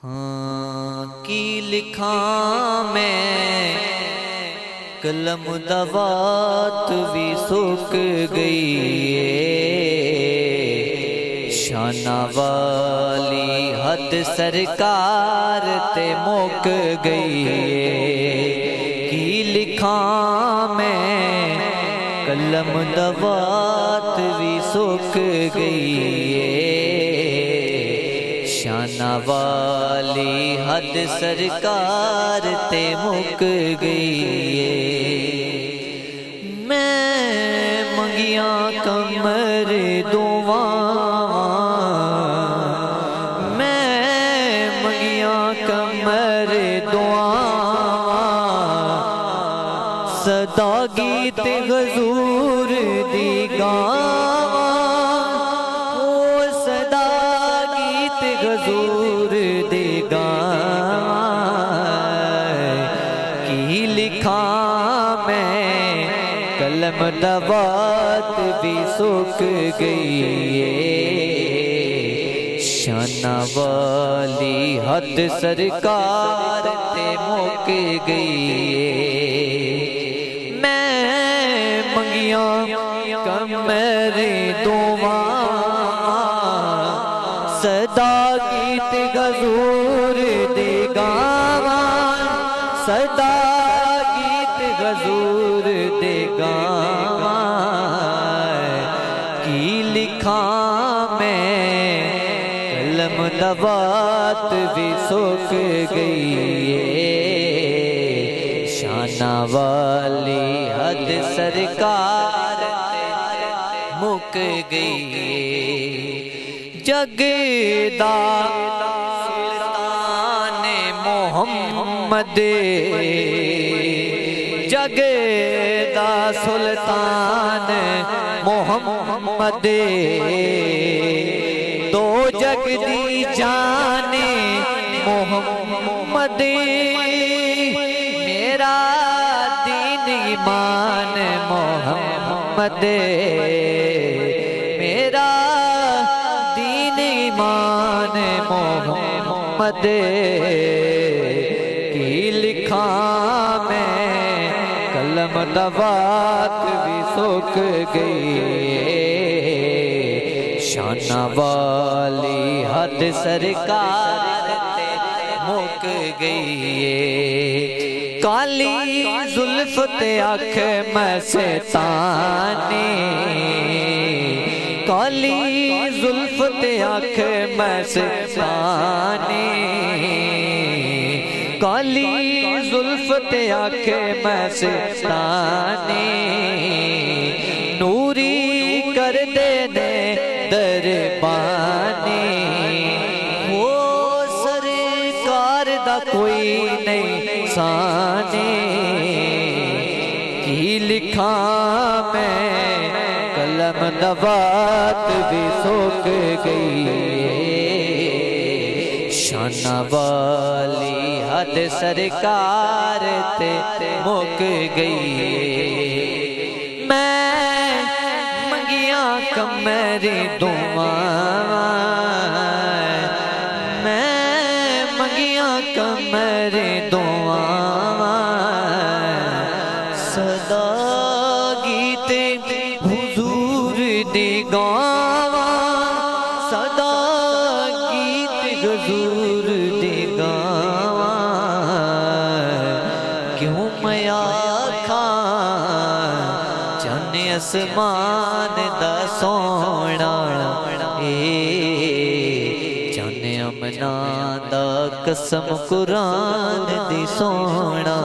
हाँ की लिखा मैं कलम दवात भी सुक गई शाना वाली हद सरकार ते मुक गई की लिखा मैं कलम दवात भी सुक गई शाना वाली हद सरकार ते मुक गई मैं मंगिया कमर दुआ मैं मंगिया कमर दुआ सदा गीत गजूर दी गावा सदा गीत गजूर दी गावा की लिखा मैं कलम दवात भी सुक गई शाना वाली हद सरकार ते मुक गई मैं मंगिया कमर दुआ सदा गीत गजूर दे गावा सदा गीत गजूर दे गावा की लिखा मैं कलम दवात भी सुक गई शाना वाली हद सरकार मुक गई जगदा सुल्तान मोहम्मद जगदा सुल्तान मोहम्मद दो जगदी जाने मोहम्मद मेरा दीन ईमान मोहम्मद मेरा दीन ईमान मोहम्मद की लिखा मैं कलम दवात भी सुक गई शाना वाली हद सरकार मुक गई काली जुल्फ ते आँख मस्तानी काली जुल्फ ते आँख मस्तानी काली जुल्फ ते आँख मस्तानी नूरी कर देने दरबानी वो सरकार दा कोई नहीं सानी की लिखा मैं कलम दवात भी सुक गई शाना वाली हद सरकार ते मुक गई मैं मंगिया कमर दुआ मैं मंगिया कमर दुआ सदा गीत हुजूर दी गावा सदा गीत गजूर दी गावा क्यों मैं आखा चन आसमान दा सोना चन अमना दा कसम कुरान दी सोना